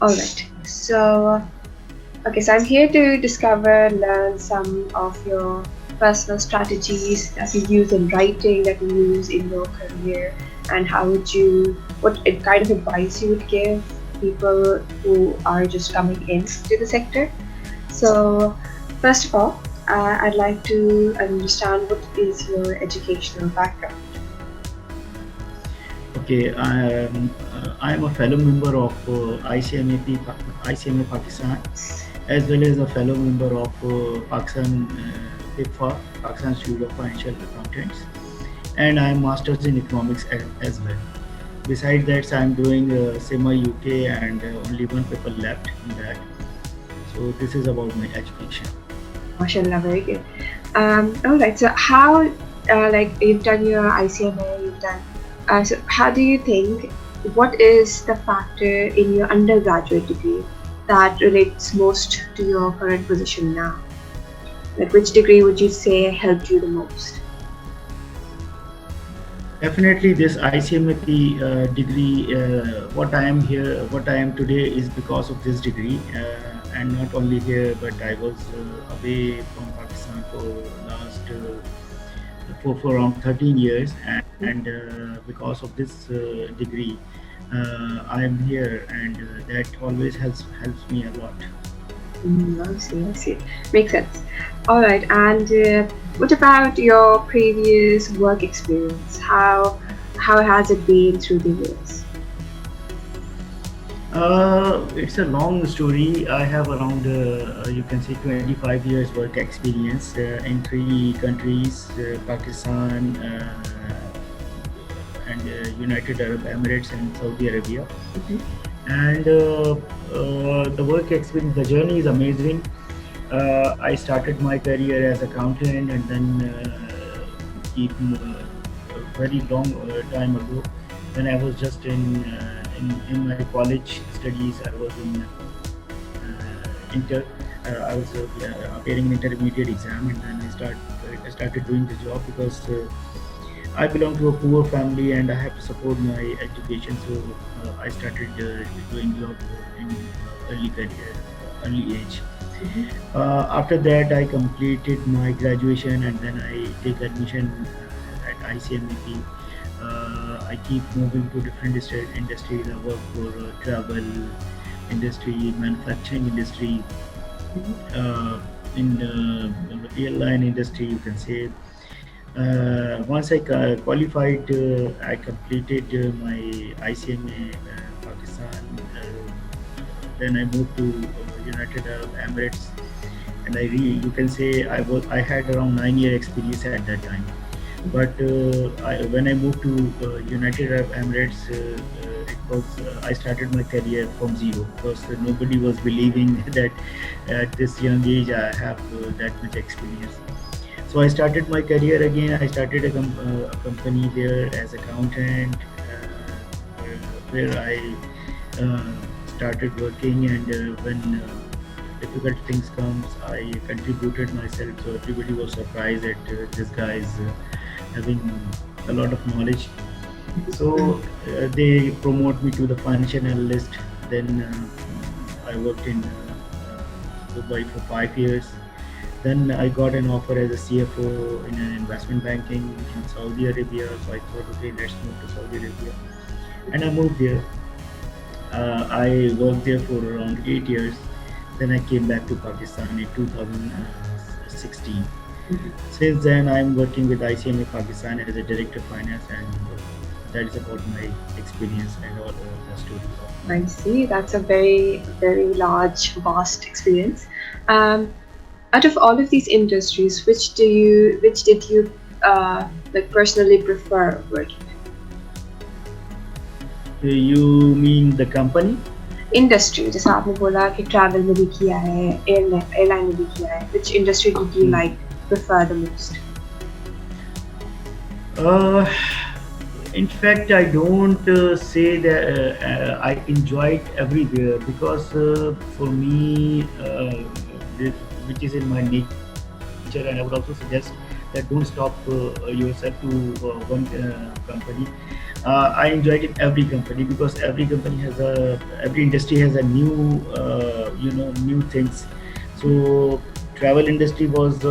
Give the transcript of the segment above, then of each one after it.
All right. So I'm here to discover, learn some of your personal strategies that you use in writing, that you use in your career, and what kind of advice you would give people who are just coming into the sector. So, first of all, I'd like to understand what is your educational background. Okay, I am a fellow member of ICMA Pakistan, as well as a fellow member of Pakistan PIFA, Pakistan Institute of Financial Accountants, and I am masters in economics as well. Besides that, I am doing SEMA UK, and only one paper left in that. So this is about my education. MashaAllah, very good. All right. So, like, you've done your ICMA, you've done. So, how do you think? What is the factor in your undergraduate degree that relates most to your current position now? Like, which degree would you say helped you the most? Definitely, this ICMAP degree, what I am today is because of this degree. And not only here, but I was away from Pakistan for last for around 13 years, and because of this degree, I am here, and that always helps me a lot. I see, I see. Makes sense. All right. And what about your previous work experience? How has it been through the years? It's a long story. I have around, you can say, 25 years work experience in three countries: Pakistan, and United Arab Emirates and Saudi Arabia. Mhm. And the work experience, the journey is amazing. I started my career as accountant, and then keep a very long time ago, when I was just in my college studies. I was in inter. I was appearing in intermediate exam, and then I started doing the job because I belong to a poor family and I have to support my education. So I started doing job in early career, early age. Mhm. After that, I completed my graduation, and then I take admission at ICMEP. I keep moving to different industries. I work for travel industry, manufacturing industry, Mhm. in the airline industry, you can say. Once I qualified, I completed my ICMA Pakistan. Then I moved to United Arab Emirates, and you can say I had around 9 year experience at that time. But when I moved to United Arab Emirates, I started my career from zero, because nobody was believing that at this young age I have that much experience. So I started my career again. I started a company there as accountant, where I uh, started working, and when difficult things comes, I contributed myself. So everybody was surprised that this guy is having a lot of knowledge. So they promote me to the financial analyst. Then I worked in Dubai for 5 years. Then I got an offer as a CFO in an investment banking in Saudi Arabia. So I thought, okay, let's move to Saudi Arabia, and I moved there. I worked there for around 8 years. Then I came back to Pakistan in 2016. Mhm. Since then, I'm working with ICMA Pakistan as a director of finance, and that is about my experience and all the story of my. I see. That's a very, very large, vast experience. Um, Out of all of these industries, which did you like personally prefer working You mean the company? in? Industry, जैसा आपने बोला कि travel में भी किया है, airline में भी किया है. Which industry did you Hmm. like prefer the most? Uh, in fact, I don't say that I enjoyed everywhere, because for me, this, which is in my nature, and I would also suggest that don't stop yourself to one company. I enjoyed in every company because every industry has a new new things. So travel industry was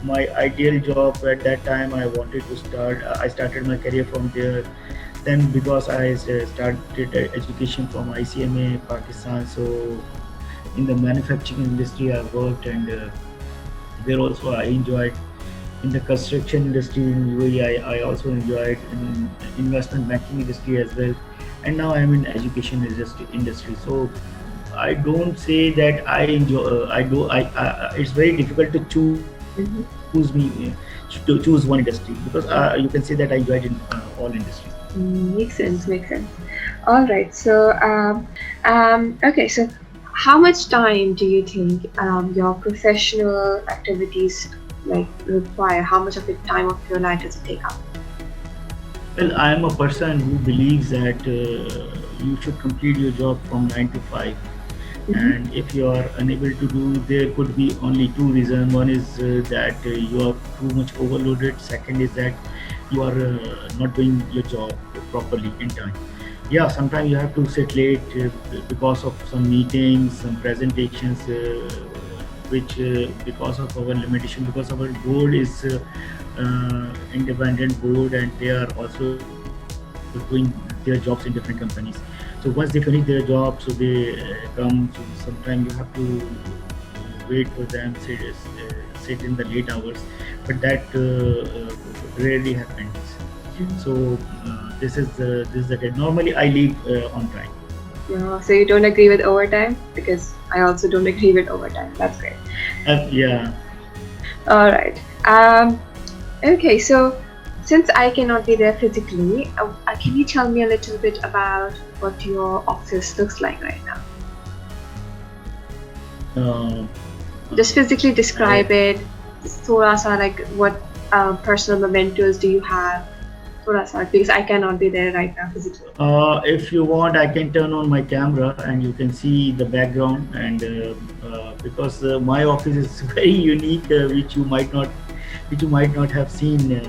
my ideal job at that time. I wanted to start. I started my career from there. Then because I started education from ICMA Pakistan, so in the manufacturing industry I worked, and there also I enjoyed. In the construction industry in UAE, I also enjoyed in investment banking industry as well, and now I'm in education industry. So I don't say that I enjoy. I do. It's very difficult to choose me Mhm. to choose one industry because you can say that I enjoyed in all industries. Makes sense, makes sense. All right. So, okay. So, how much time do you think your professional activities like require? How much of the time of your life does it take up? Well, I am a person who believes that you should complete your job from 9 to 5. Mm-hmm. And if you are unable to do, there could be only two reasons. One is that you are too much overloaded. Second is that you are not doing your job properly in time. Yeah, sometimes you have to sit late because of some meetings, some presentations, which because of our limitation, because our board is independent board, and they are also doing their jobs in different companies. So once they finish their job, so they come. So sometimes you have to wait for them, sit in the late hours, but that rarely happens. So this is the day. Normally I leave on time. Yeah. So you don't agree with overtime because I also don't agree with overtime. That's great. Yeah. All right. Okay. So, since I cannot be there physically, can you tell me a little bit about what your office looks like right now? Uh, Just physically I describe it. Thoda sa like what personal mementos do you have? Thoda sa because I cannot be there right now physically. If you want, I can turn on my camera and you can see the background. And because my office is very unique, which you might not have seen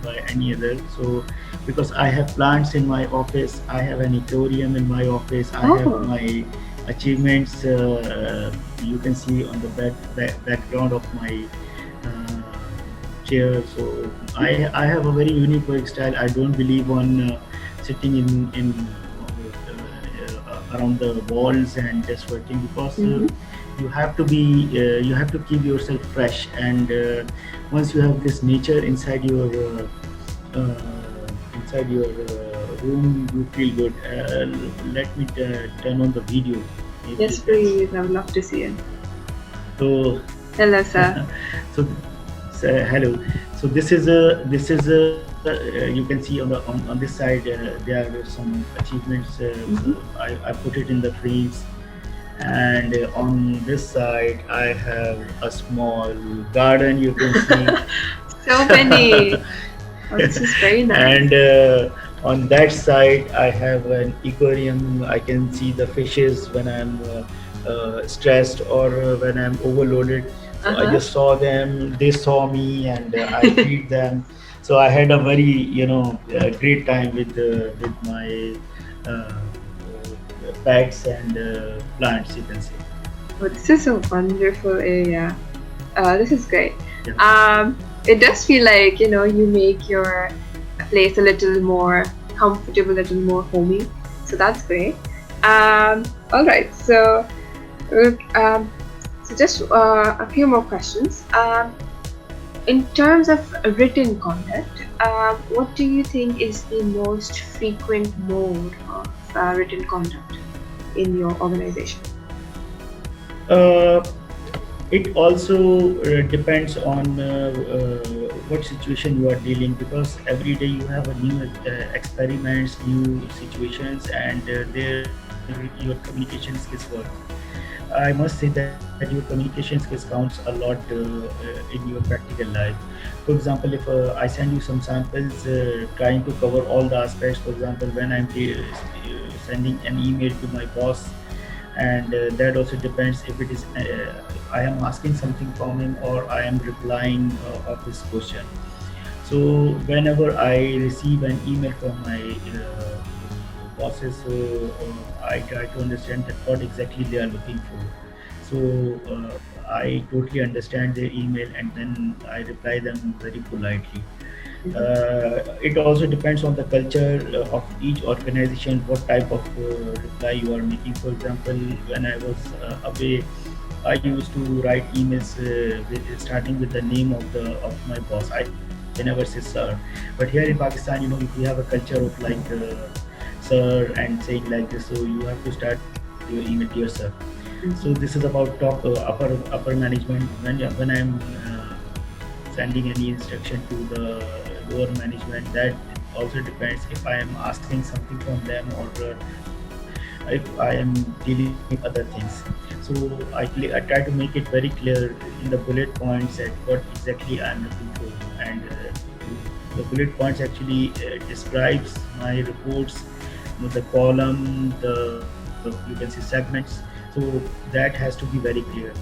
by any other. So, because I have plants in my office, I have an aquarium in my office, I have Oh, my achievements. You can see on the background of my uh, chair. So I have a very unique work style. I don't believe on sitting in around the walls and just working, because mm-hmm. you have to keep yourself fresh. And once you have this nature inside your room, you feel good. Let me turn on the video. Maybe you Yes, can. please. I would love to see it. So Hello, sir. so, hello. So you can see on this side there are some achievements. Mm-hmm. I put it in the frames, and on this side I have a small garden. You can see. So many. Oh, this is very nice. And on that side I have an aquarium. I can see the fishes when I'm stressed, or when I'm overloaded. Uh So I huh. just saw them, they saw me, and I feed them. So I had a very great time with my pets and plants, you can say. Oh, this is a wonderful area. This is great. Yeah. It does feel like you make your place a little more comfortable, a little more homey. So that's great. All right. So, look, just a few more questions. In terms of written content, what do you think is the most frequent mode of written content in your organization? Uh, it also depends on what situation you are dealing, because every day you have a new experiments, new situations, and there your communication skills work. I must say that your communication skills counts a lot in your practical life. For example, if I send you some samples trying to cover all the aspects, for example, when I'm sending an email to my boss, and that also depends if it is I am asking something from him, or I am replying of his question. So whenever I receive an email from my bosses, so I try to understand that what exactly they are looking for. So I totally understand their email and then I reply them very politely. Mhm. It also depends on the culture of each organization, what type of reply you are making. For example, when I was away, I used to write emails starting with the name of the of my boss. I never say sir. But here in Pakistan, we have a culture of like sir and saying like this. So you have to start your email, dear sir. So this is about Mhm. top upper management. When I'm sending any instruction to the lower management, that also depends if I am asking something from them or if I am dealing with other things. So I try to make it very clear in the bullet points at what exactly I am looking for, and the bullet points actually describes my reports, the column, the you can see segments. So that has to be very clear.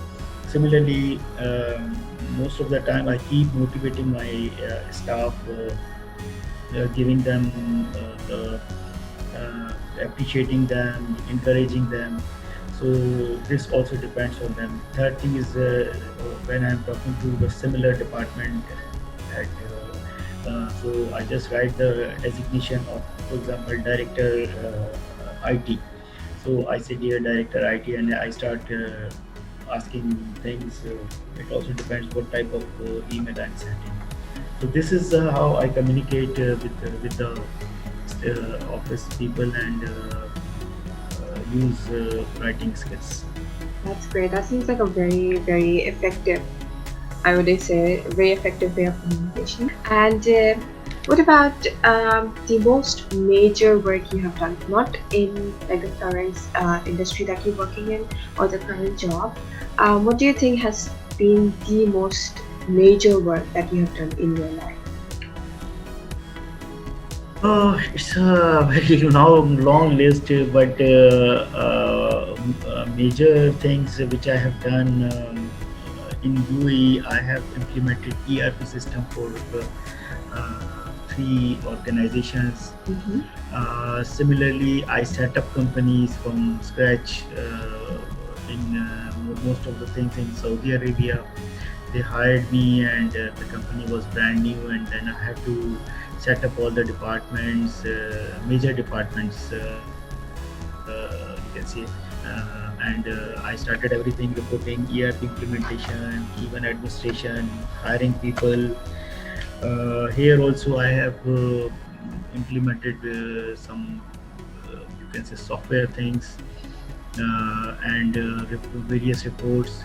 Similarly, most of the time I keep motivating my staff, giving them the appreciating them, encouraging them. So this also depends on them. Third thing is when I'm talking to the similar department at so I just write the designation of, for example, director IT. So I say dear director IT, and I start asking things. It also depends what type of email I'm sending. So this is how I communicate with the office people and use writing skills. That's great. That seems like a very, very effective, I would say, very effective way of communication. And what about the most major work you have done? Not in like the current industry that you're working in or the current job. What do you think has been the most major work that you have done in your life? It's a very long list, but major things which I have done in UAE, I have implemented ERP system for three organizations. Mm-hmm. Similarly, I set up companies from scratch in most of the things in Saudi Arabia. They hired me, and the company was brand new, and then I had to set up all the departments, major departments. You can see, and I started everything: reporting, ERP implementation, even administration, hiring people. Here also, I have implemented some, you can say, software things and various reports.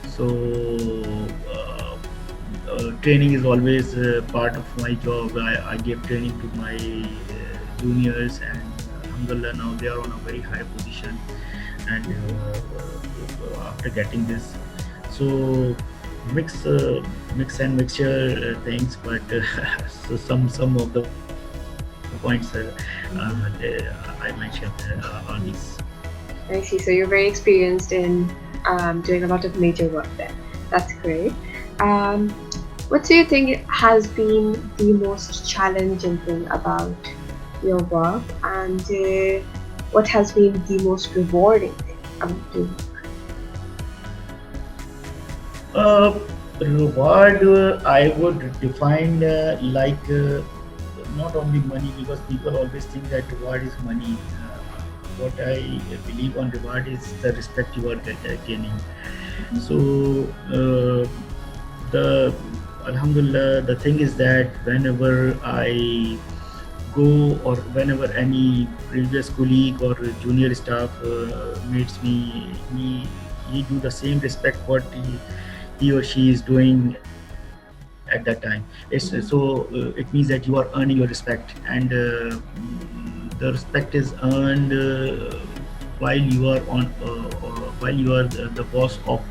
So training is always part of my job. I give training to my juniors, and alhamdulillah, now they are on a very high position. And after getting this, so mix and mixture things, but so some of the points I mentioned are these. I see. So you're very experienced in doing a lot of major work then. That's great. Um, what do you think has been the most challenging thing about your work, and what has been the most rewarding thing about your work? Uh, Reward, I would define like not only money, because people always think that reward is money. What I believe on reward is the respect you are gaining. So the alhamdulillah, the thing is that whenever I go, or whenever any previous colleague or junior staff meets me, he do the same respect what he or she is doing at that time. So it means that you are earning your respect, and the respect is earned while you are while you are the boss of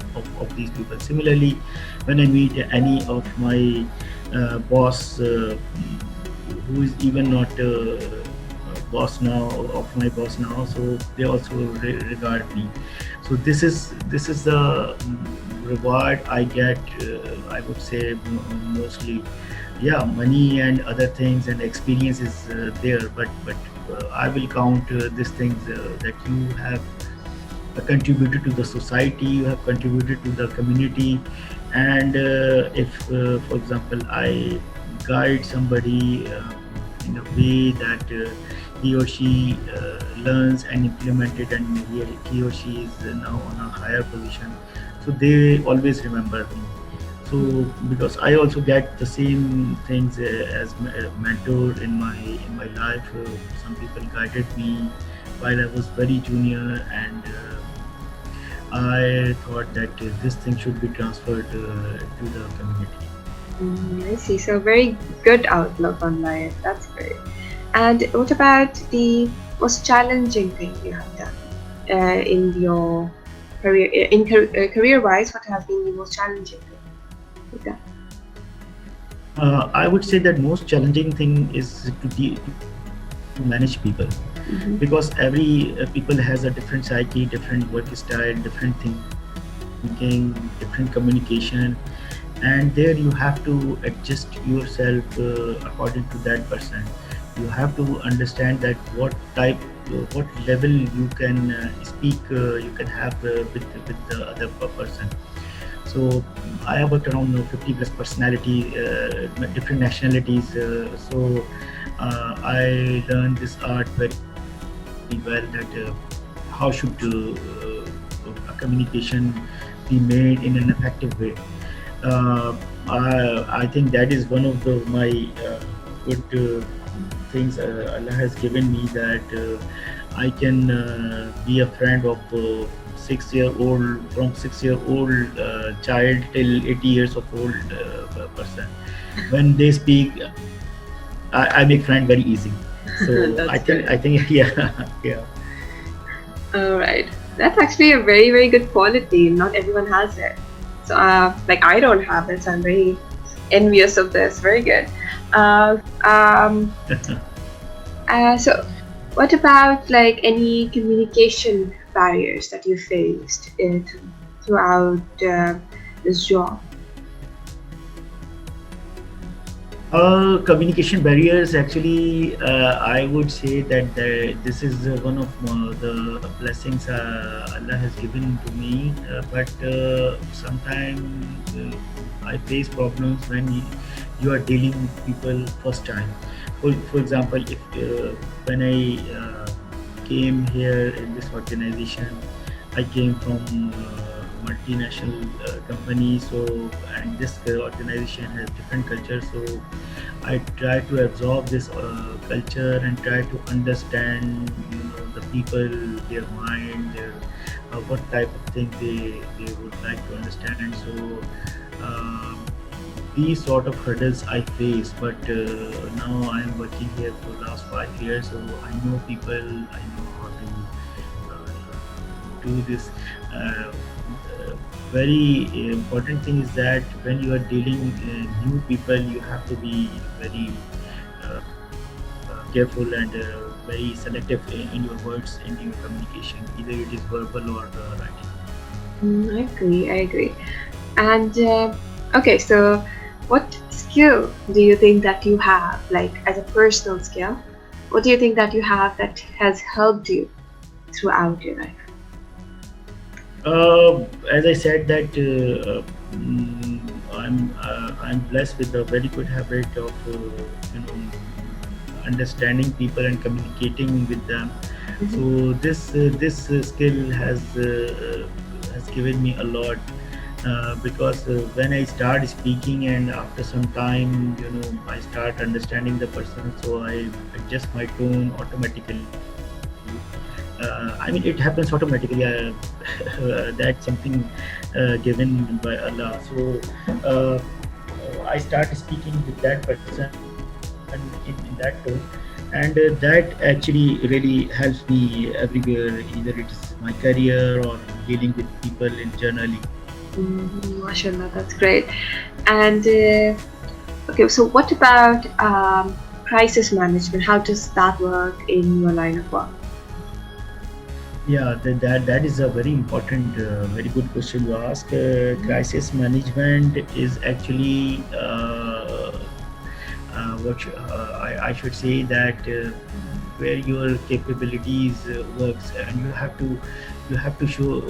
these people. Similarly, when I meet any of my boss who is even not boss now of my boss now, so they also regard me. So this is the reward I get, I would say mostly, yeah, money and other things and experience is there, but I will count these things that you have contributed to the society, you have contributed to the community. And if, for example, I guide somebody in a way that he or she learns and implemented, and he or she is now on a higher position, so they always remember me. So because I also get the same things as mentor in my life. Some people guided me while I was very junior, and I thought that this thing should be transferred to the community. I see. So very good outlook on life. That's great. And what about the most challenging thing you have done in your career? Career-wise, what has been the most challenging thing you've done? I would say that most challenging thing is to manage people, Mm-hmm. because every people has a different psyche, different work style, different thinking, different communication, and there you have to adjust yourself according to that person. You have to understand that what level you can speak, you can have with the other person. So I have worked around 50 plus personality, different nationalities. I learned this art very well, that how should a communication be made in an effective way. Uh, I think that is one of my good things Allah has given me, that I can be a friend of 6 year old, from 6 year old child till 80 years of old person. When they speak, I make friend very easy. So That's I good. think yeah, yeah. All right. That's actually a very, very good quality. Not everyone has it. So, like, I don't have it, so I'm very envious of this. Very good. Um, so, what about like any communication barriers that you faced throughout this job? Communication barriers, actually, I would say that this is one of the blessings Allah has given to me. But sometimes I face problems when you are dealing with people first time. For example, if when I came here in this organization, I came from multinational company. So, and this organization has different culture. So I try to absorb this culture and try to understand, the people, their mind, their what type of thing they would like to understand. So um, these sort of hurdles I face, but now I am working here for last 5 years, so I know people, I know how to do this. Very important thing is that when you are dealing new people, you have to be very careful and very selective in your words, in your communication, either it is verbal or writing. I agree. I agree. And okay, so what skill do you think that you have, like as a personal skill? What do you think that you have that has helped you throughout your life? As I said that I'm blessed with a very good habit of understanding people and communicating with them. Mhm. So this skill has given me a lot, because when I start speaking and after some time, I start understanding the person, so I adjust my tone automatically. I mean, it happens automatically. That's something given by Allah. So uh, I start speaking with that person in that tone, and that actually really helps me everywhere, either it is my career or dealing with people in generally. Mashallah, that's great. And okay, so what about crisis management? How does that work in your line of work? Yeah, that is a very important, very good question you ask. Crisis management is actually I should say that where your capabilities works, and you have to show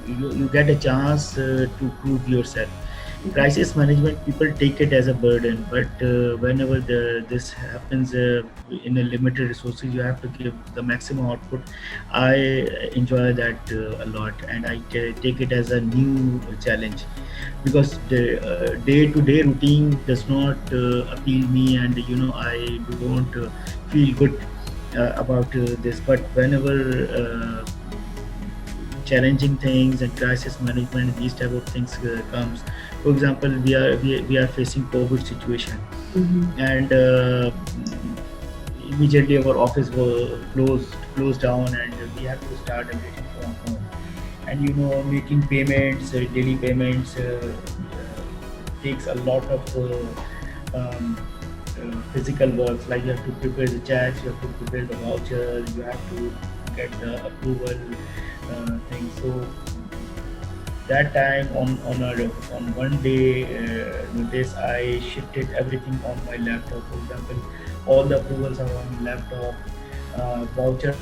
you get a chance to prove yourself. Crisis management, people take it as a burden, but whenever this happens in a limited resources, you have to give the maximum output. I enjoy that a lot, and I take it as a new challenge, because the day-to-day routine does not appeal me, and I don't feel good about this. But whenever challenging things and crisis management, these type of things comes. For example, we are facing COVID situation, Mm-hmm. and immediately our office was closed down, and we have to start everything from home. And making payments, daily payments, takes a lot of physical works. Like, you have to prepare the checks, you have to prepare the voucher, you have to get the approval thing. So that time, on one day notice, I shifted everything on my laptop. For example, all the approvals are on laptop, vouchers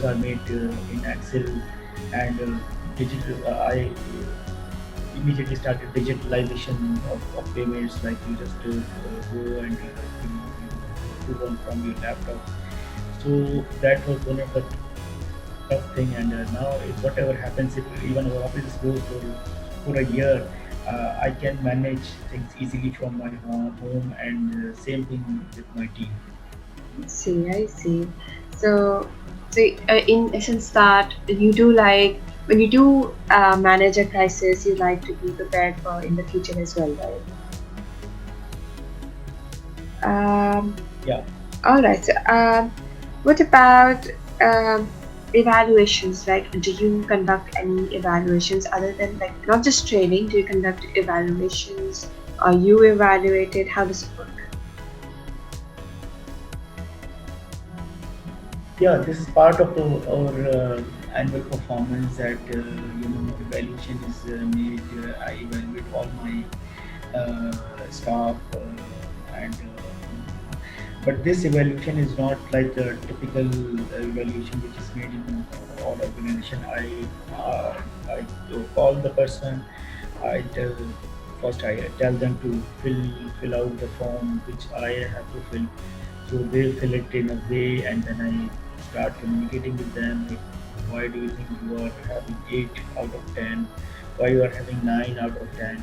are made in Excel, and I immediately started digitalization of payments. Like, you just go and you approve from your laptop. So that was one of the tough thing. And now, if whatever happens, if even our office is closed for a year, I can manage things easily from my home, and same thing with my team. See, I see. So, in essence, that you do like when you do manage a crisis, you like to be prepared for in the future as well, right? Um, Yeah. all right. So, what about evaluations? Like, do you conduct any evaluations other than like not just training? Do you conduct evaluations? Are you evaluated? How does it work? Yeah, this is part of our annual performance, that evaluation is made. I evaluate all my staff, and but this evaluation is not like a typical evaluation which is made in all organization. I call the person. I tell First, I tell them to fill out the form which I have to fill. So they fill it in a way, and then I start communicating with them. Like, why do you think you are having 8 out of 10? Why you are having 9 out of 10?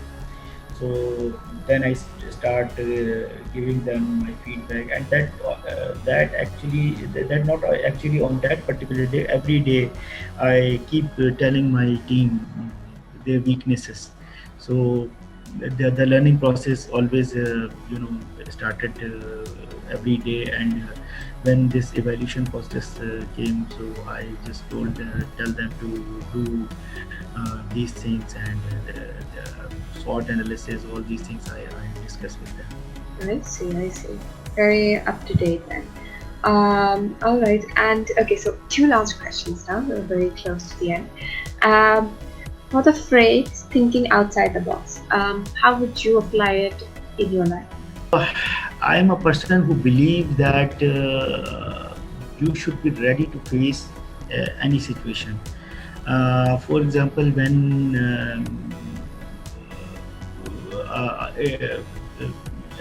So then I start giving them my feedback, and that actually, that not actually on that particular day. Every day, I keep telling my team their weaknesses. So the learning process always started every day. And when this evaluation process came, so I just tell them to do these things, and the SWOT analysis, all these things I discuss with them. I see, I see. Very up to date then. All right, and okay, so two last questions now. We're very close to the end. Um, for the phrase thinking outside the box, how would you apply it in your life? I am a person who believes that you should be ready to face any situation. For example, when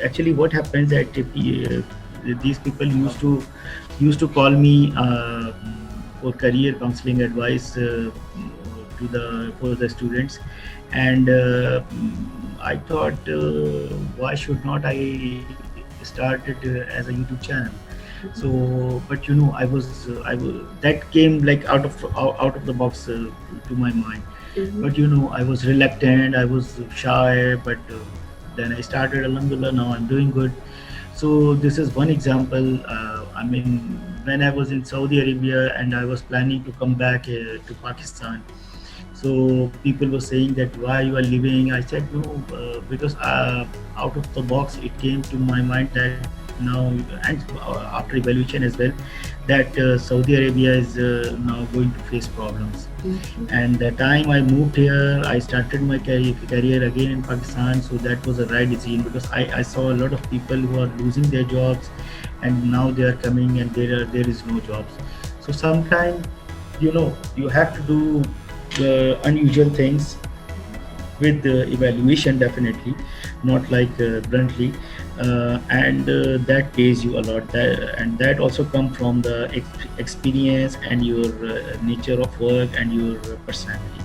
actually what happens that these people used to call me for career counseling advice for the students. And I thought, why should not I start it as a YouTube channel? So, but that came like out of the box to my mind. Mm-hmm. But I was reluctant, I was shy, but then I started. Alhamdulillah, now I'm doing good. So this is one example. I mean, when I was in Saudi Arabia and I was planning to come back to Pakistan, So people were saying that why you are leaving. I said no, because out of the box it came to my mind that now, and after evaluation as well, that Saudi Arabia is now going to face problems. Mhm. And the time I moved here, I started my career again in Pakistan. So that was the right decision, because I saw a lot of people who are losing their jobs, and now they are coming and there is no jobs. So sometimes, you have to do unusual things with the evaluation, definitely not like bluntly, and that pays you a lot, and that also come from the experience and your nature of work and your personality.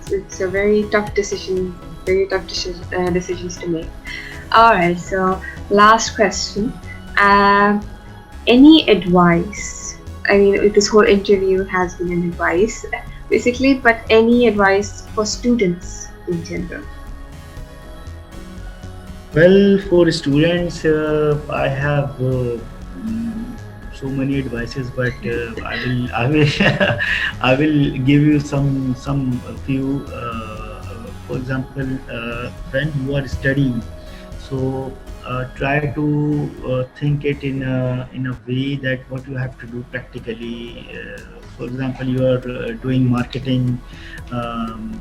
It's a very tough decision, very tough decisions to make. All right, so last question. Um, any advice? I mean, this whole interview has been an advice, basically, but any advice for students in general? Well, for students, I have mm, so many advices, but I will, I will give you some few. For example, when you are studying, so try to think it in a way that what you have to do practically. For example, you are doing marketing. Um,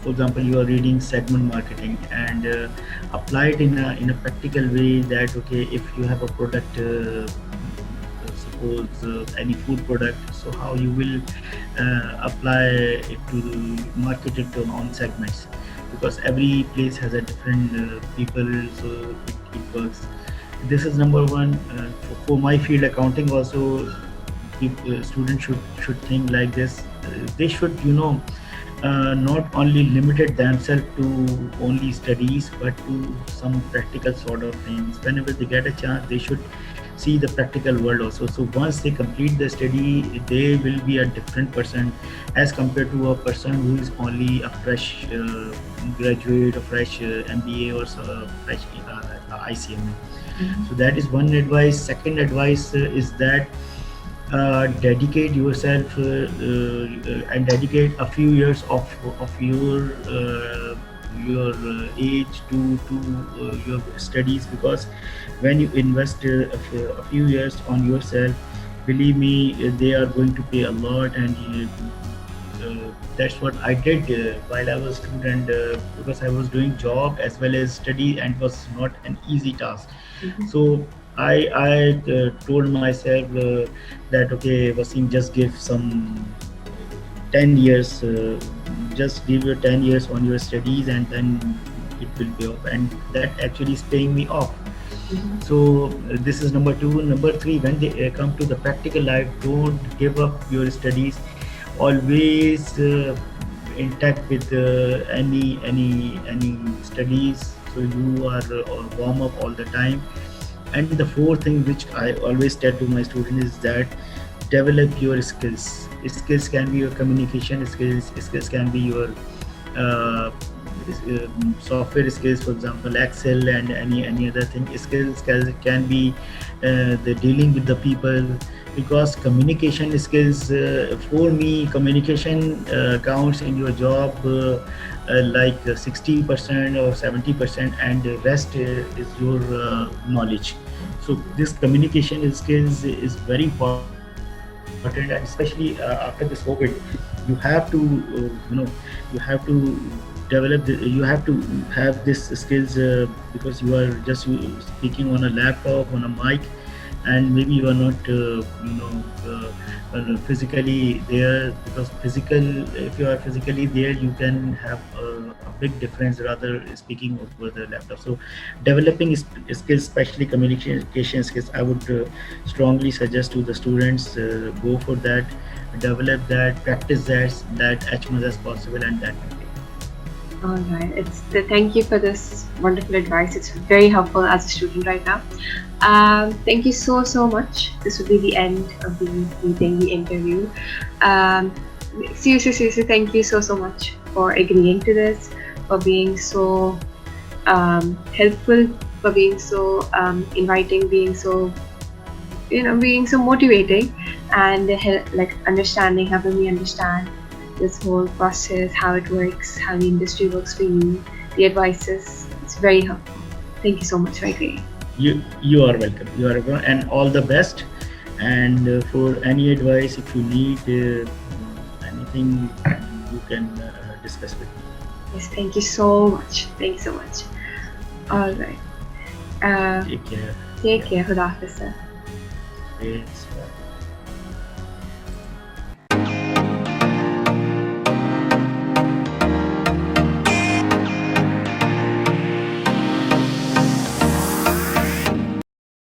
for example, you are reading segment marketing, and apply it in a practical way, that okay, if you have a product, suppose any food product, so how you will apply it to market it on segments, because every place has a different people, so it works. This is number one. For my field, accounting also, students should think like this. They should, not only limited themselves to only studies, but to some practical sort of things. Whenever they get a chance, they should see the practical world also. So once they complete the study, they will be a different person as compared to a person who is only a fresh graduate, a fresh MBA, or fresh ICMA. So that is one advice. Second advice is that dedicate yourself, and dedicate a few years of your age to your studies, because when you invest a few years on yourself, believe me, they are going to pay a lot. And that's what I did while I was student, because I was doing job as well as study, and it was not an easy task. Mhm. So I told myself that okay, Wasim, just give some 10 years, just give your 10 years on your studies, and then it will pay off, and that actually is paying me off. Mhm. So this is number two. Number three, when they come to the practical life, don't give up your studies. Always intact with any studies, so you are warm up all the time. And the fourth thing which I always tell to my students is that develop your skills. Skills can be your communication skills. Skills can be your uh, software skills, for example Excel, and any other thing. Skills can be the dealing with the people, because communication skills, for me, communication counts in your job like 60% or 70%, and the rest is your knowledge. So this communication skills is very important, and especially after this COVID, you have to you have to you have to have this skills, because you are just speaking on a laptop, on a mic, and maybe you are not physically there, because physical if you are physically there, you can have a big difference rather speaking over the laptop. So developing skills, especially communication skills, I would strongly suggest to the students, go for that, develop that, practice that as much as possible, and that will be. All right. Thank you for this wonderful advice. It's very helpful as a student right now. Thank you so much. This will be the end of the meeting, the interview. Um, seriously, thank you so much for agreeing to this, for being so helpful, for being so inviting, being so being so motivating, and like understanding, helping me understand this whole process, how it works, how the industry works for you, the advices. It's very helpful. Thank you so much, Raike. You are welcome. You are welcome, and all the best. And for any advice, if you need anything, you can discuss with me. Yes, thank you so much. Thank you so much. Thank All you. right. Uh, Take care. Take Yeah. care. Khuda Hafiz, sir. Peace. Bye.